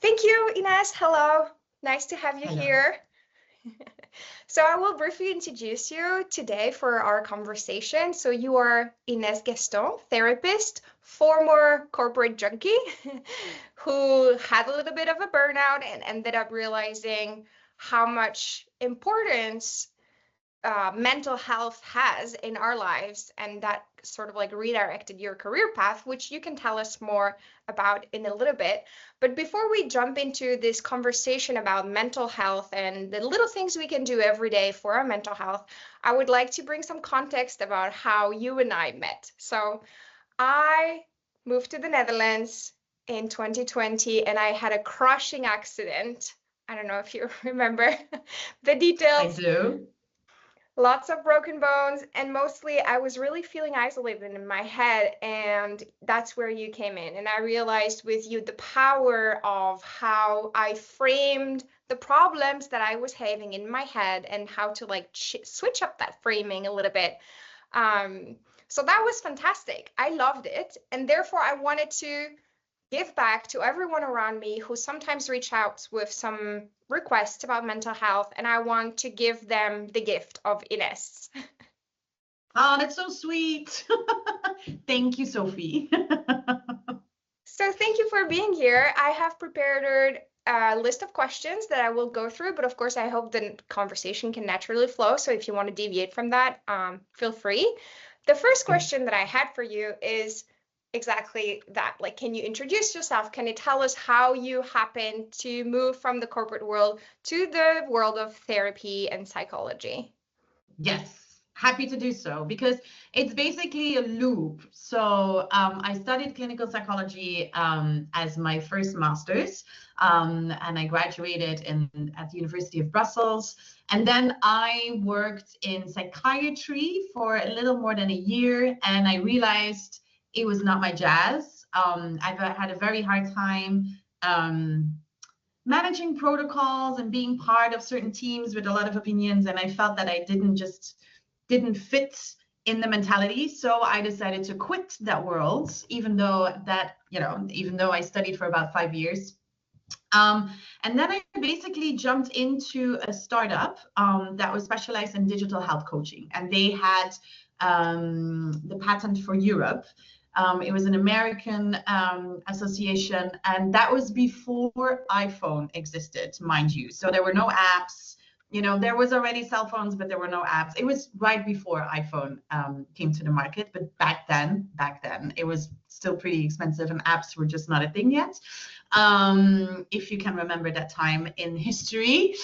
Thank you, Ines. Hello. Nice to have you Hello. here. So I will briefly introduce you today for our conversation. So you are Ines Gaston, therapist, former corporate junkie who had a little bit of a burnout and ended up realizing how much importance mental health has in our lives, and that sort of like redirected your career path, which you can tell us more about in a little bit. But before we jump into this conversation about mental health and the little things we can do every day for our mental health, I would like to bring some context about how you and I met. So I moved to the Netherlands in 2020 and I had a crushing accident. I don't know if you remember the I details. do. Lots of broken bones, and mostly I was really feeling isolated in my head, and that's where you came in. And I realized with you the power of how I framed the problems that I was having in my head and how to like switch up that framing a little bit. So that was fantastic. I loved it, and therefore I wanted to give back to everyone around me who sometimes reach out with some requests about mental health, and I want to give them the gift of Ines. Oh, that's so sweet. Thank you, Sophie. So thank you for being here. I have prepared a list of questions that I will go through, but of course I hope the conversation can naturally flow. So if you want to deviate from that, feel free. The first question that I had for you is exactly that. Like, can you introduce yourself? Can you tell us how you happened to move from the corporate world to the world of therapy and psychology? Yes, happy to do so because it's basically a loop. So I studied clinical psychology as my first master's, and I graduated at the University of Brussels. And then I worked in psychiatry for a little more than a year, and I realized it was not my jazz. I've had a very hard time. Managing protocols and being part of certain teams with a lot of opinions, and I felt that I didn't fit in the mentality. So I decided to quit that world, even though I studied for about 5 years. And then I basically jumped into a startup that was specialized in digital health coaching, and they had the patent for Europe. It was an American association, and that was before iPhone existed, mind you. So there were no apps. There was already cell phones, but there were no apps. It was right before iPhone came to the market. But back then, it was still pretty expensive, and apps were just not a thing yet. If you can remember that time in history.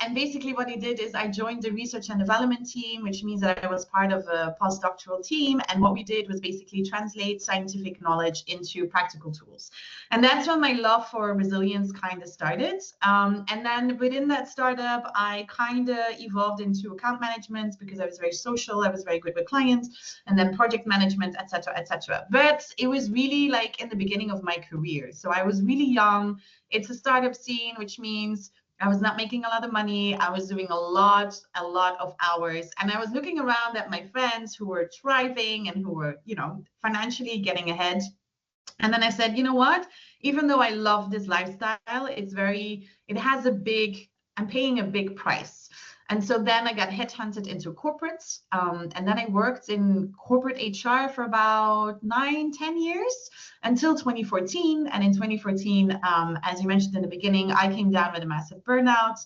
And basically what I did is I joined the research and development team, which means that I was part of a postdoctoral team. And what we did was basically translate scientific knowledge into practical tools. And that's when my love for resilience kind of started. And then within that startup, I kind of evolved into account management because I was very social. I was very good with clients, and then project management, et cetera, et cetera. But it was really like in the beginning of my career. So I was really young. It's a startup scene, which means I was not making a lot of money. I was doing a lot of hours. And I was looking around at my friends who were thriving and who were, financially getting ahead. And then I said, you know what? Even though I love this lifestyle, I'm paying a big price. And so then I got headhunted into corporates. And then I worked in corporate HR for about 9-10 years until 2014. And in 2014, as you mentioned in the beginning, I came down with a massive burnout.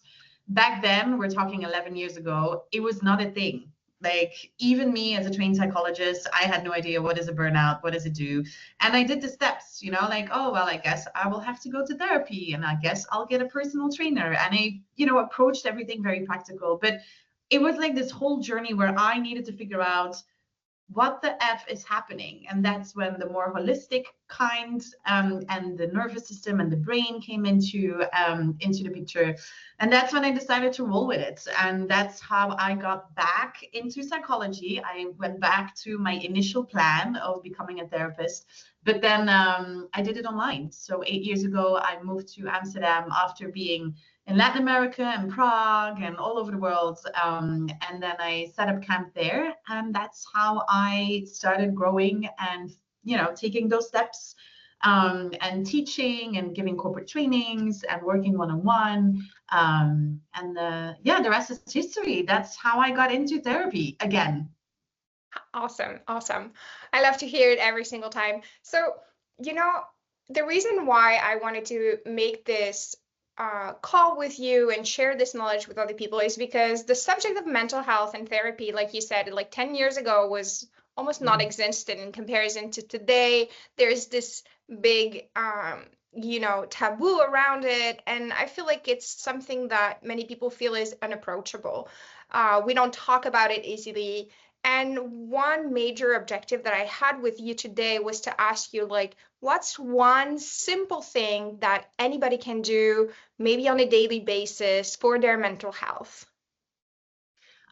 Back then, we're talking 11 years ago, it was not a thing. Like, even me as a trained psychologist, I had no idea what is a burnout, what does it do? And I did the steps, like, oh, well, I guess I will have to go to therapy, and I guess I'll get a personal trainer. And I, approached everything very practical. But it was like this whole journey where I needed to figure out what the F is happening. And that's when the more holistic kind and the nervous system and the brain came into the picture. And that's when I decided to roll with it. And that's how I got back into psychology. I went back to my initial plan of becoming a therapist, but then I did it online. So 8 years ago, I moved to Amsterdam after being in Latin America and Prague and all over the world. And then I set up camp there. And that's how I started growing and, taking those steps and teaching and giving corporate trainings and working one-on-one. Yeah, the rest is history. That's how I got into therapy again. Awesome. Awesome. I love to hear it every single time. So, you know, the reason why I wanted to make this call with you and share this knowledge with other people is because the subject of mental health and therapy, like you said, like 10 years ago was almost non-existent in comparison to today. There's this big, taboo around it. And I feel like it's something that many people feel is unapproachable. We don't talk about it easily. And one major objective that I had with you today was to ask you, like, what's one simple thing that anybody can do, maybe on a daily basis, for their mental health?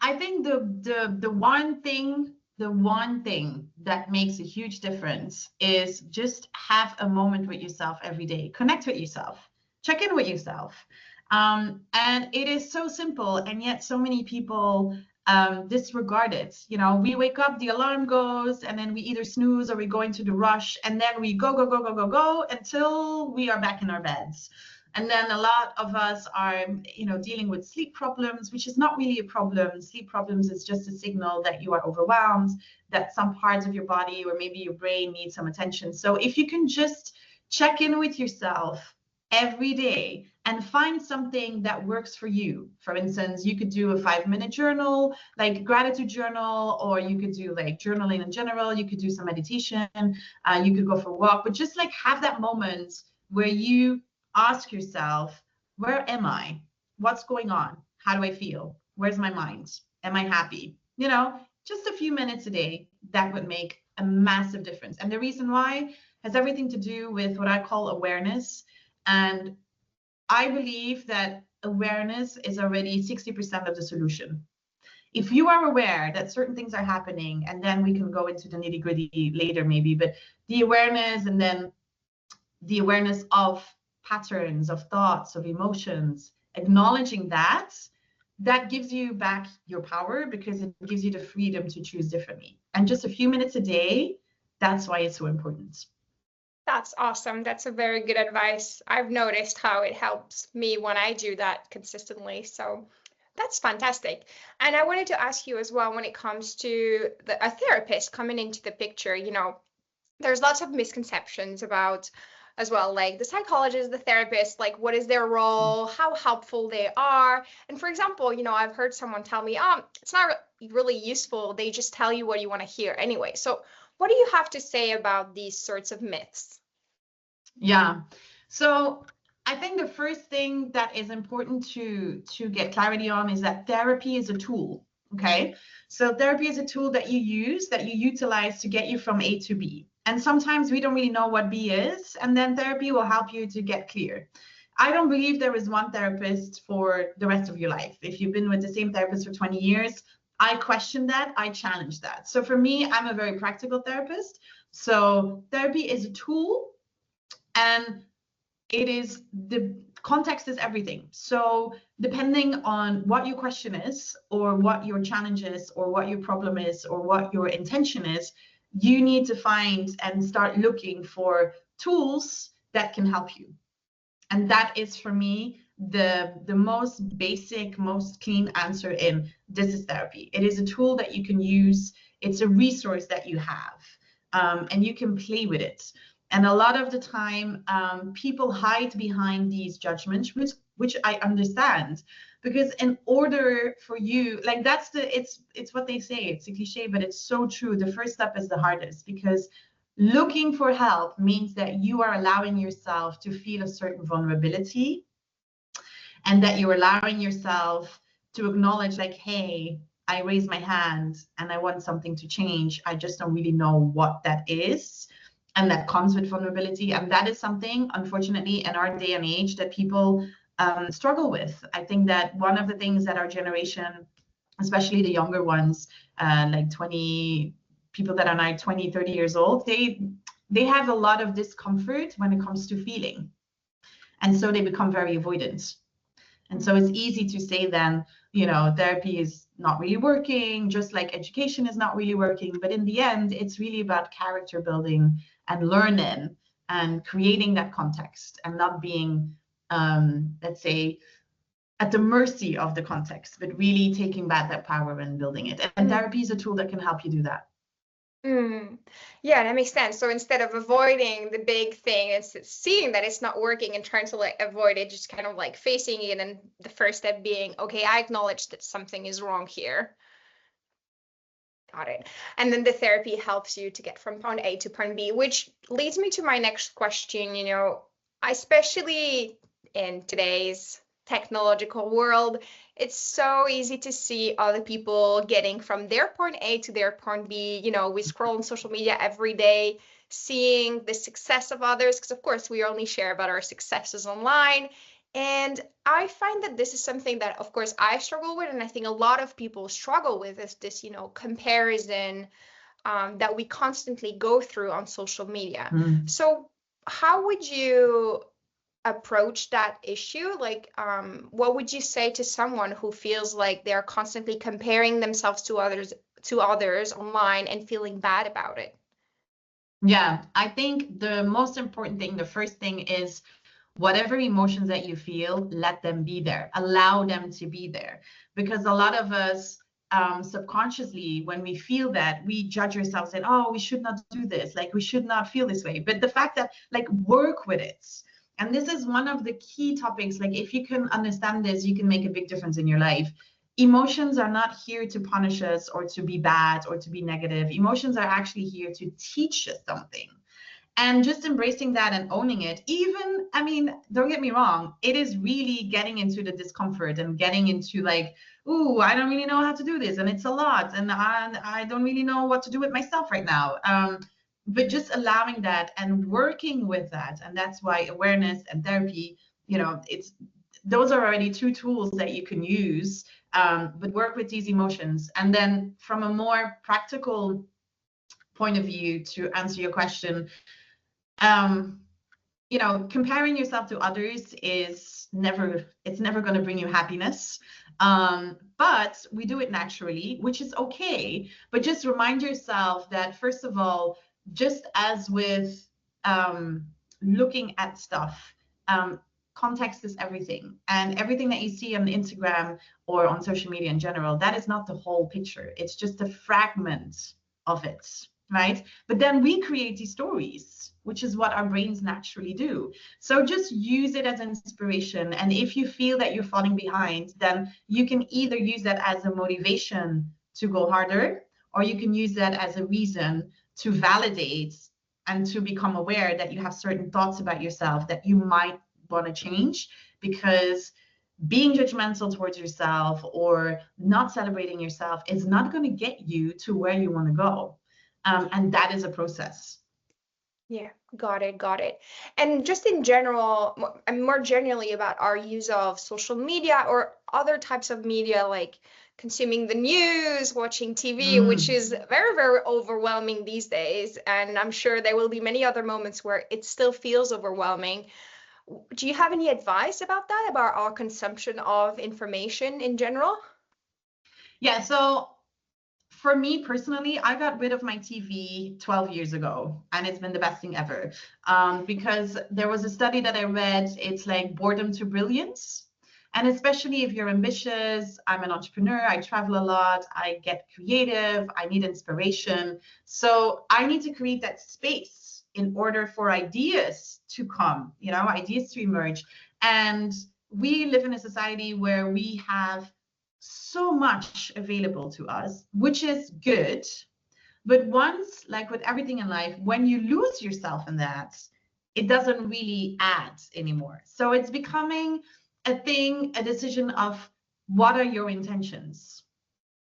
I think the one thing that makes a huge difference is just have a moment with yourself every day. Connect with yourself. Check in with yourself. And it is so simple, and yet so many people disregard it. You know, we wake up, the alarm goes, and then we either snooze or we go into the rush, and then we go until we are back in our beds. And then a lot of us are, dealing with sleep problems, which is not really a problem. Sleep problems is just a signal that you are overwhelmed, that some parts of your body or maybe your brain need some attention. So if you can just check in with yourself every day and find something that works for you. For instance, you could do a 5-minute journal, like gratitude journal, or you could do like journaling in general. You could do some meditation. You could go for a walk, but just like have that moment where you ask yourself, where am I? What's going on? How do I feel? Where's my mind? Am I happy? Just a few minutes a day, that would make a massive difference. And the reason why has everything to do with what I call awareness. And I believe that awareness is already 60% of the solution. If you are aware that certain things are happening, and then we can go into the nitty-gritty later maybe, but the awareness, and then the awareness of patterns, of thoughts, of emotions, acknowledging that gives you back your power, because it gives you the freedom to choose differently. And just a few minutes a day, that's why it's so important. That's awesome. That's a very good advice. I've noticed how it helps me when I do that consistently. So that's fantastic. And I wanted to ask you as well, when it comes to a therapist coming into the picture, there's lots of misconceptions about as well, like the psychologist, the therapist, like what is their role, how helpful they are. And for example, I've heard someone tell me, it's not really useful. They just tell you what you want to hear anyway. So what do you have to say about these sorts of myths? Yeah. So I think the first thing that is important to get clarity on is that therapy is a tool. Okay. So therapy is a tool that you utilize to get you from A to B. And sometimes we don't really know what B is, and then therapy will help you to get clear. I don't believe there is one therapist for the rest of your life. If you've been with the same therapist for 20 years, I question that, I challenge that. So for me, I'm a very practical therapist. So therapy is a tool, and the context is everything. So depending on what your question is, or what your challenge is, or what your problem is, or what your intention is, you need to find and start looking for tools that can help you. And that is, for me, the most basic, most clean answer in this is therapy. It is a tool that you can use. It's a resource that you have, and you can play with it. And a lot of the time, people hide behind these judgments, which I understand, because in order for you, like it's what they say, it's a cliche, but it's so true. The first step is the hardest, because looking for help means that you are allowing yourself to feel a certain vulnerability, and that you're allowing yourself to acknowledge, like, hey, I raise my hand and I want something to change. I just don't really know what that is. And that comes with vulnerability. And that is something, unfortunately, in our day and age, that people struggle with. I think that one of the things that our generation, especially the younger ones, like people that are now 20, 30 years old, they have a lot of discomfort when it comes to feeling. And so they become very avoidant. And so it's easy to say then, therapy is not really working, just like education is not really working. But in the end, it's really about character building and learning and creating that context and not being, let's say, at the mercy of the context, but really taking back that power and building it. And therapy is a tool that can help you do that. Yeah, that makes sense. So instead of avoiding the big thing, it's seeing that it's not working and trying to like avoid it, just kind of like facing it. And the first step being, okay, I acknowledge that something is wrong here. Got it. And then the therapy helps you to get from point A to point B, which leads me to my next question. Especially in today's technological world, it's so easy to see other people getting from their point A to their point B. We scroll on social media every day, seeing the success of others, because of course we only share about our successes online. And I find that this is something that, of course, I struggle with, and I think a lot of people struggle with is this, comparison that we constantly go through on social media. So how would you approach that issue? Like, what would you say to someone who feels like they're constantly comparing themselves to others online and feeling bad about it? Yeah, I think the most important thing, the first thing is whatever emotions that you feel, let them be there. Allow them to be there. Because a lot of us subconsciously, when we feel that, we judge ourselves and, oh, we should not do this. Like, we should not feel this way. But the fact that, like, work with it. And this is one of the key topics. Like, if you can understand this, you can make a big difference in your life. Emotions are not here to punish us or to be bad or to be negative. Emotions are actually here to teach us something. And just embracing that and owning it, even, I mean, don't get me wrong, it is really getting into the discomfort and getting into like, ooh, I don't really know how to do this. And it's a lot. And I don't really know what to do with myself right now. But just allowing that and working with that. And that's why awareness and therapy, those are already two tools that you can use, but work with these emotions. And then from a more practical point of view, to answer your question, comparing yourself to others it's never going to bring you happiness. But we do it naturally, which is okay. But just remind yourself that, first of all, just as with looking at stuff, context is everything. And everything that you see on Instagram or on social media in general, that is not the whole picture. It's just a fragment of it, right? But then we create these stories, which is what our brains naturally do. So just use it as inspiration. And if you feel that you're falling behind, then you can either use that as a motivation to go harder, or you can use that as a reason to validate and to become aware that you have certain thoughts about yourself that you might want to change, because being judgmental towards yourself or not celebrating yourself is not going to get you to where you want to go. And that is a process. Yeah, got it. And just in general, and more generally about our use of social media or other types of media, like consuming the news, watching TV, which is very, very overwhelming these days. And I'm sure there will be many other moments where it still feels overwhelming. Do you have any advice about that, about our consumption of information in general? Yeah, so for me personally, I got rid of my TV 12 years ago, and it's been the best thing ever. Because there was a study that I read, it's like boredom to brilliance. And especially if you're ambitious, I'm an entrepreneur, I travel a lot, I get creative, I need inspiration. So I need to create that space in order for ideas to come, ideas to emerge. And we live in a society where we have so much available to us, which is good. But once, like with everything in life, when you lose yourself in that, it doesn't really add anymore. So it's becoming a thing, a decision of what are your intentions,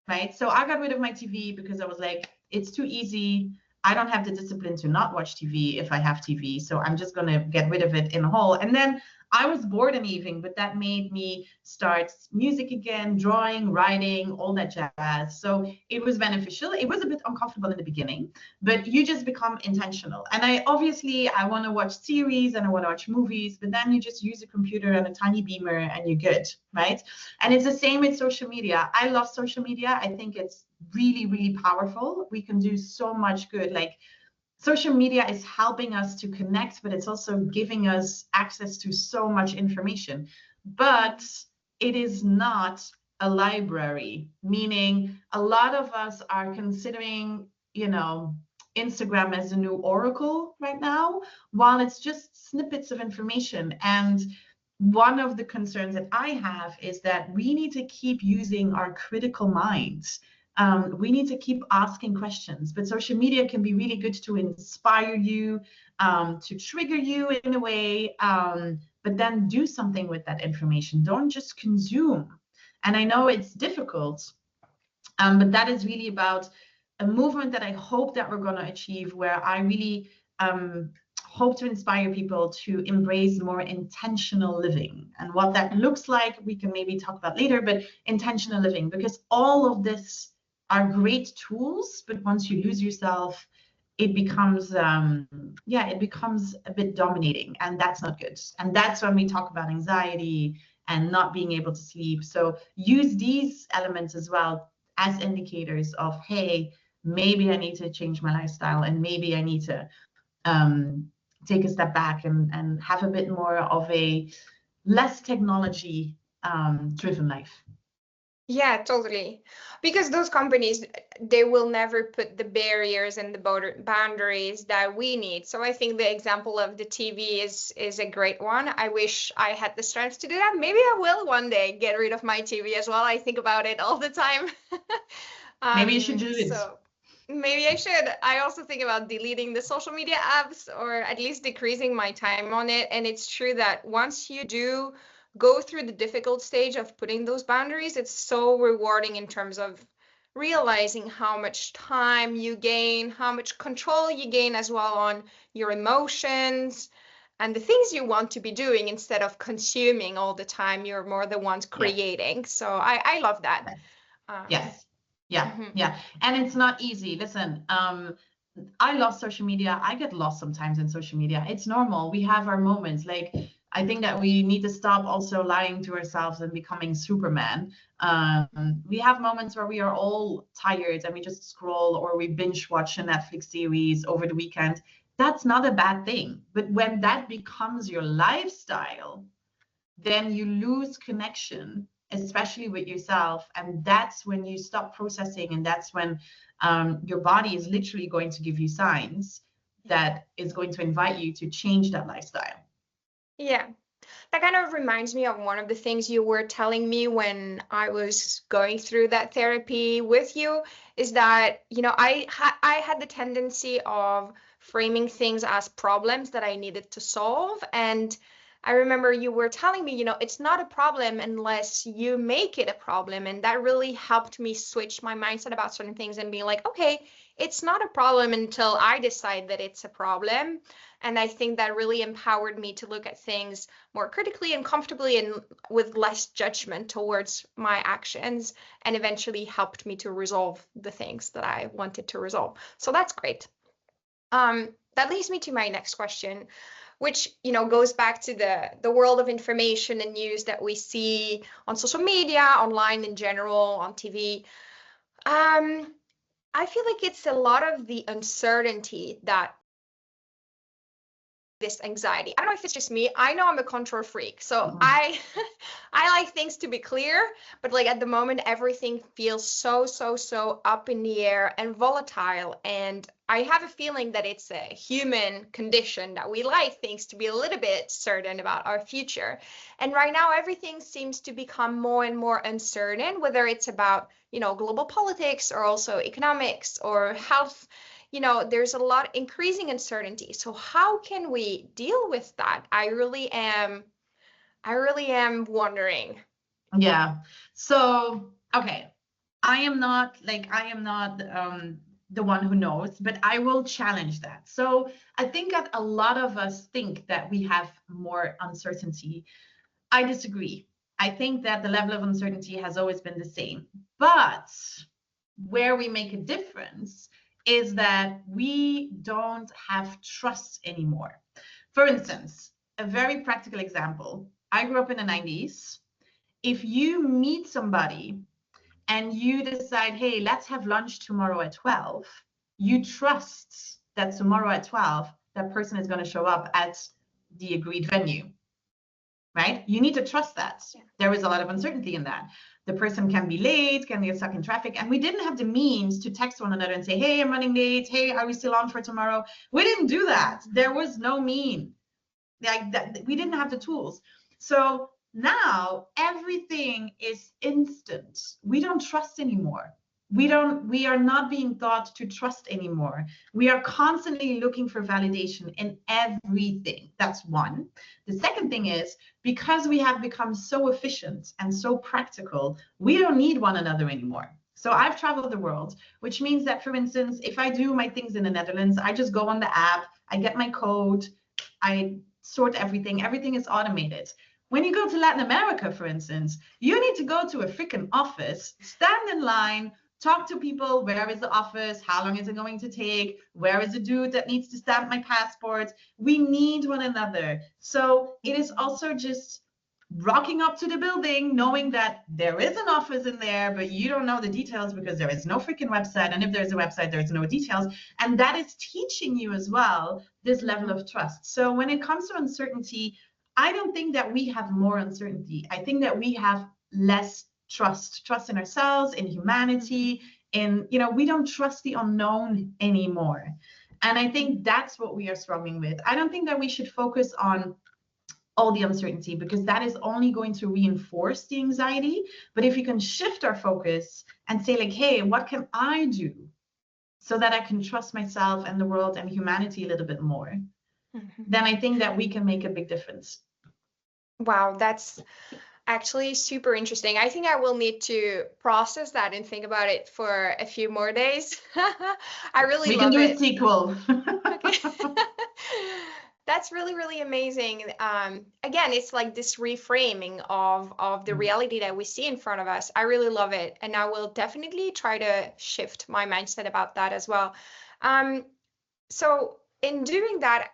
right? So I got rid of my TV because I was like, it's too easy. I don't have the discipline to not watch TV if I have TV. So I'm just going to get rid of it in a whole. And then I was bored in the evening, but that made me start music again, drawing, writing, all that jazz. So it was beneficial. It was a bit uncomfortable in the beginning, but you just become intentional. And I want to watch series and I want to watch movies, but then you just use a computer and a tiny beamer and you're good, right? And it's the same with social media. I love social media. I think it's really, really powerful. We can do so much good. Like, social media is helping us to connect, but it's also giving us access to so much information. But it is not a library, meaning a lot of us are considering, Instagram as a new oracle right now, while it's just snippets of information. And one of the concerns that I have is that we need to keep using our critical minds. We need to keep asking questions, but social media can be really good to inspire you, to trigger you in a way, but then do something with that information. Don't just consume. And I know it's difficult, but that is really about a movement that I hope that we're going to achieve, where I really hope to inspire people to embrace more intentional living. And what that looks like, we can maybe talk about later, but intentional living, because all of this are great tools, but once you lose yourself, it becomes it becomes a bit dominating, and that's not good. And that's when we talk about anxiety and not being able to sleep. So use these elements as well as indicators of, hey, maybe I need to change my lifestyle, and maybe I need to take a step back and have a bit more of a less technology driven life. Yeah, totally. Because those companies, they will never put the barriers and the boundaries that we need. So I think the example of the TV is a great one. I wish I had the strength to do that. Maybe I will one day get rid of my TV as well. I think about it all the time. Maybe you should do it. So maybe I should. I also think about deleting the social media apps, or at least decreasing my time on it. And it's true that once you do go through the difficult stage of putting those boundaries, it's so rewarding in terms of realizing how much time you gain, how much control you gain as well on your emotions and the things you want to be doing instead of consuming all the time. You're more the ones creating. Yeah. So I love that. Yes. Yeah. And it's not easy. Listen, I love social media. I get lost sometimes in social media. It's normal. We have our moments. Like, I think that we need to stop also lying to ourselves and becoming Superman. We have moments where we are all tired and we just scroll, or we binge watch a Netflix series over the weekend. That's not a bad thing. But when that becomes your lifestyle, then you lose connection, especially with yourself. And that's when you stop processing. And that's when your body is literally going to give you signs that is going to invite you to change that lifestyle. Yeah. That kind of reminds me of one of the things you were telling me when I was going through that therapy with you, is that, I had the tendency of framing things as problems that I needed to solve. And I remember you were telling me, it's not a problem unless you make it a problem. And that really helped me switch my mindset about certain things and being like, okay, it's not a problem until I decide that it's a problem. And I think that really empowered me to look at things more critically and comfortably and with less judgment towards my actions, and eventually helped me to resolve the things that I wanted to resolve. So that's great. That leads me to my next question, which goes back to the world of information and news that we see on social media, online in general, on TV. I feel like it's a lot of the uncertainty that this anxiety. I don't know if it's just me. I know I'm a control freak. So I like things to be clear, but like at the moment, everything feels so up in the air and volatile. And I have a feeling that it's a human condition that we like things to be a little bit certain about our future. And right now, everything seems to become more and more uncertain, whether it's about, global politics or also economics or health. There's a lot increasing uncertainty. So how can we deal with that? I really am wondering. Yeah. So, okay. I am not the one who knows, but I will challenge that. So I think that a lot of us think that we have more uncertainty. I disagree. I think that the level of uncertainty has always been the same. But where we make a difference is that we don't have trust anymore. For instance, a very practical example. I grew up in the 90s. If you meet somebody and you decide, hey, let's have lunch tomorrow at 12, you trust that tomorrow at 12, that person is going to show up at the agreed venue, right? You need to trust that. Yeah. There is a lot of uncertainty in that. The person can be late, can get stuck in traffic. And we didn't have the means to text one another and say, hey, I'm running late. Hey, are we still on for tomorrow? We didn't do that. There was no mean. Like that, we didn't have the tools. So now everything is instant. We don't trust anymore. We are not being taught to trust anymore. We are constantly looking for validation in everything. That's one. The second thing is, because we have become so efficient and so practical, we don't need one another anymore. So I've traveled the world, which means that, for instance, if I do my things in the Netherlands, I just go on the app, I get my code, I sort everything. Everything is automated. When you go to Latin America, for instance, you need to go to a freaking office, stand in line, talk to people. Where is the office? How long is it going to take? Where is the dude that needs to stamp my passport? We need one another. So it is also just rocking up to the building, knowing that there is an office in there, but you don't know the details because there is no freaking website. And if there's a website, there's no details. And that is teaching you as well this level of trust. So when it comes to uncertainty, I don't think that we have more uncertainty. I think that we have less trust in ourselves, in humanity, in, we don't trust the unknown anymore. And I think that's what we are struggling with. I don't think that we should focus on all the uncertainty, because that is only going to reinforce the anxiety. But if we can shift our focus and say, like, hey, what can I do so that I can trust myself and the world and humanity a little bit more, then I think that we can make a big difference. Wow, that's actually super interesting. I think I will need to process that and think about it for a few more days. I really love it. We can do a sequel. That's really, really amazing. Again, it's like this reframing of the reality that we see in front of us. I really love it. And I will definitely try to shift my mindset about that as well. So in doing that,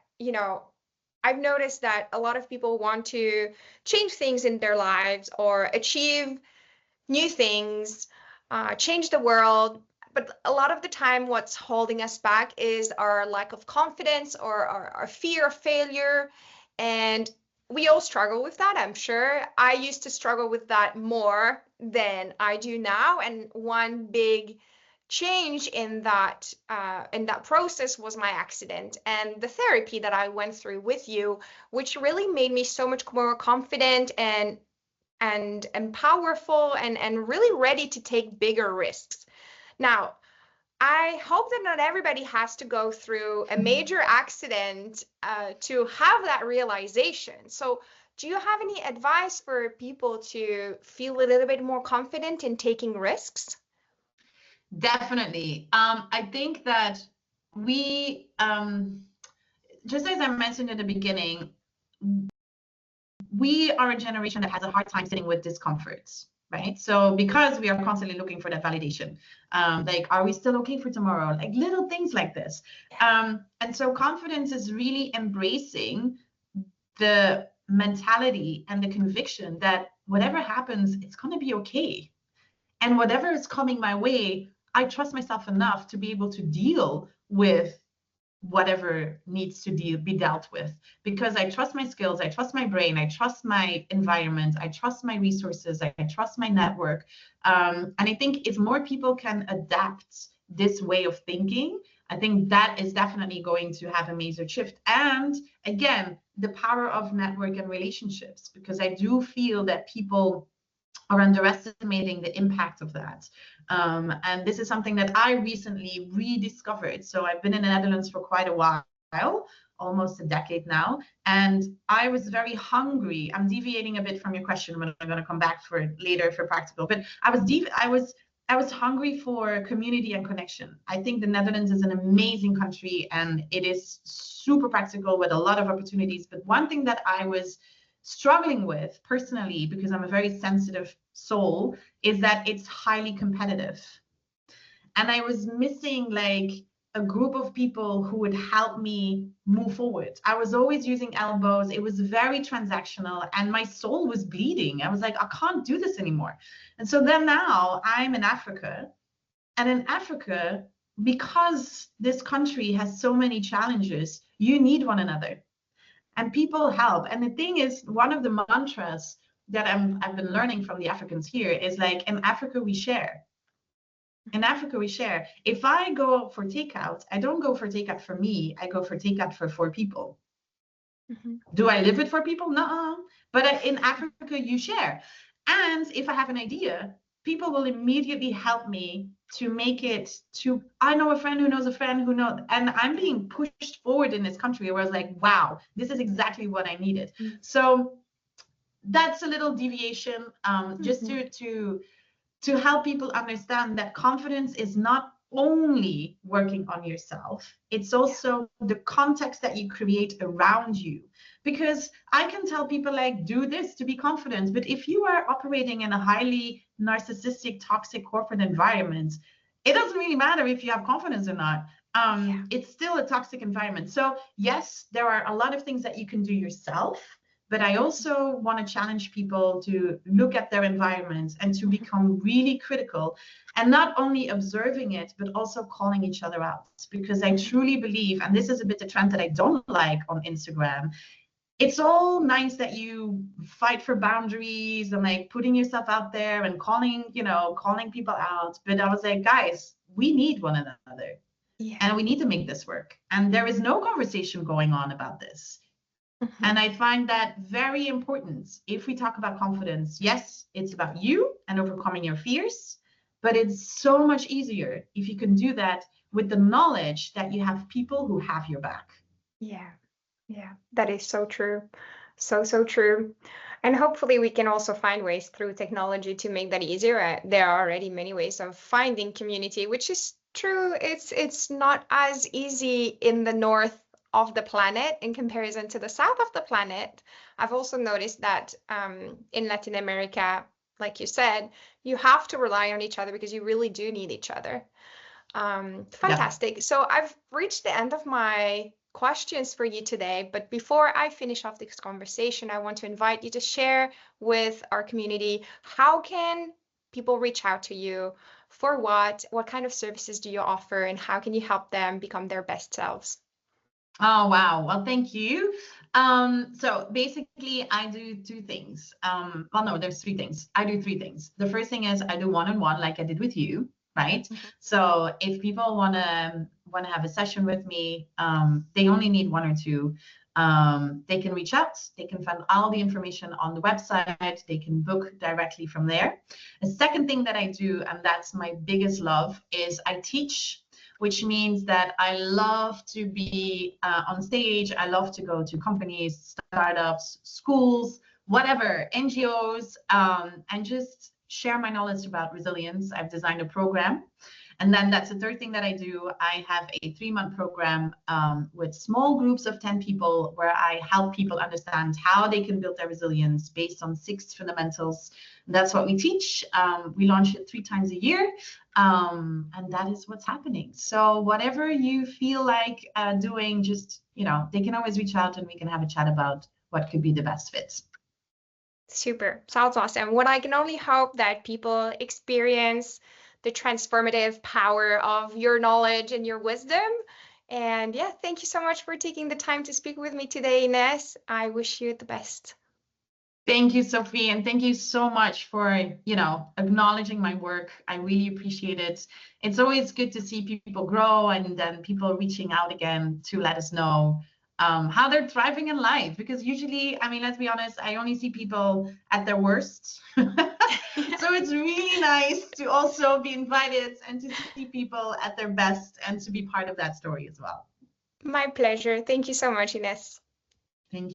I've noticed that a lot of people want to change things in their lives or achieve new things, change the world. But a lot of the time, what's holding us back is our lack of confidence or our fear of failure. And we all struggle with that, I'm sure. I used to struggle with that more than I do now. And one big change in that process was my accident and the therapy that I went through with you, which really made me so much more confident and powerful and really ready to take bigger risks. Now, I hope that not everybody has to go through a major accident to have that realization. So do you have any advice for people to feel a little bit more confident in taking risks? Definitely. I think that we, just as I mentioned in the beginning, we are a generation that has a hard time sitting with discomforts, right? So because we are constantly looking for that validation, like, are we still okay for tomorrow? Like little things like this. And so confidence is really embracing the mentality and the conviction that whatever happens, it's going to be okay. And whatever is coming my way, I trust myself enough to be able to deal with whatever needs to be dealt with, because I trust my skills, I trust my brain, I trust my environment, I trust my resources, I trust my network. And I think if more people can adapt this way of thinking, I think that is definitely going to have a major shift. And again, the power of network and relationships, because I do feel that people are underestimating the impact of that. And this is something that I recently rediscovered. So I've been in the Netherlands for quite a while, almost a decade now, and I was very hungry. I'm deviating a bit from your question, but I'm going to come back for it later for practical. But I was hungry for community and connection. I think the Netherlands is an amazing country, and it is super practical with a lot of opportunities. But one thing that I was struggling with personally, because I'm a very sensitive soul, is that it's highly competitive. And I was missing like a group of people who would help me move forward. I was always using elbows. It was very transactional and my soul was bleeding. I was like, I can't do this anymore. And so then now I'm in Africa, and in Africa, because this country has so many challenges, you need one another. And people help. And the thing is, one of the mantras that I've been learning from the Africans here is like, in Africa, we share. In Africa, we share. If I go for takeout, I don't go for takeout for me. I go for takeout for 4 people. Mm-hmm. Do I live it for people? No. But in Africa, you share. And if I have an idea, people will immediately help me to make it to, I know a friend who knows a friend who knows, and I'm being pushed forward in this country where I was like, wow, this is exactly what I needed. Mm-hmm. So that's a little deviation, just to help people understand that confidence is not only working on yourself, it's also the context that you create around you. Because I can tell people like, do this to be confident, but if you are operating in a highly narcissistic, toxic corporate environment, it doesn't really matter if you have confidence or not. It's still a toxic environment. So yes, there are a lot of things that you can do yourself, but I also want to challenge people to look at their environment and to become really critical, and not only observing it, but also calling each other out. Because I truly believe, and this is a bit the trend that I don't like on Instagram, it's all nice that you fight for boundaries and like putting yourself out there and calling people out. But I was like, guys, we need one another. Yeah. And we need to make this work. And there is no conversation going on about this. Mm-hmm. And I find that very important. If we talk about confidence, yes, it's about you and overcoming your fears, but it's so much easier if you can do that with the knowledge that you have people who have your back. Yeah, that is so true. So true. And hopefully we can also find ways through technology to make that easier. There are already many ways of finding community, which is true. It's not as easy in the north of the planet in comparison to the south of the planet. I've also noticed that in Latin America, like you said, you have to rely on each other because you really do need each other. Fantastic. Yeah. So I've reached the end of my questions for you today, but before I finish off this conversation, I want to invite you to share with our community, how can people reach out to you? For what kind of services do you offer, and how can you help them become their best selves? Oh, wow. Well, thank you. So basically I do 2 things. Well, no, there's 3 things. I do 3 things. The first thing is I do one-on-one like I did with you, right? Mm-hmm. So if people want to have a session with me, they only need 1 or 2. They can reach out. They can find all the information on the website. They can book directly from there. The second thing that I do, and that's my biggest love, is I teach, which means that I love to be on stage. I love to go to companies, startups, schools, whatever, NGOs, and just share my knowledge about resilience. I've designed a program. And then that's the third thing that I do. I have a 3-month program with small groups of 10 people where I help people understand how they can build their resilience based on 6 fundamentals. And that's what we teach. We launch it 3 times a year. And that is what's happening. So whatever you feel like doing, just, they can always reach out and we can have a chat about what could be the best fit. Super. Sounds awesome. What I can only hope that people experience the transformative power of your knowledge and your wisdom. And yeah, thank you so much for taking the time to speak with me today, Ines. I wish you the best. Thank you, Sophie. And thank you so much for, acknowledging my work. I really appreciate it. It's always good to see people grow and then people reaching out again to let us know how they're thriving in life. Because usually, let's be honest, I only see people at their worst. So it's really nice to also be invited and to see people at their best and to be part of that story as well. My pleasure. Thank you so much, Ines.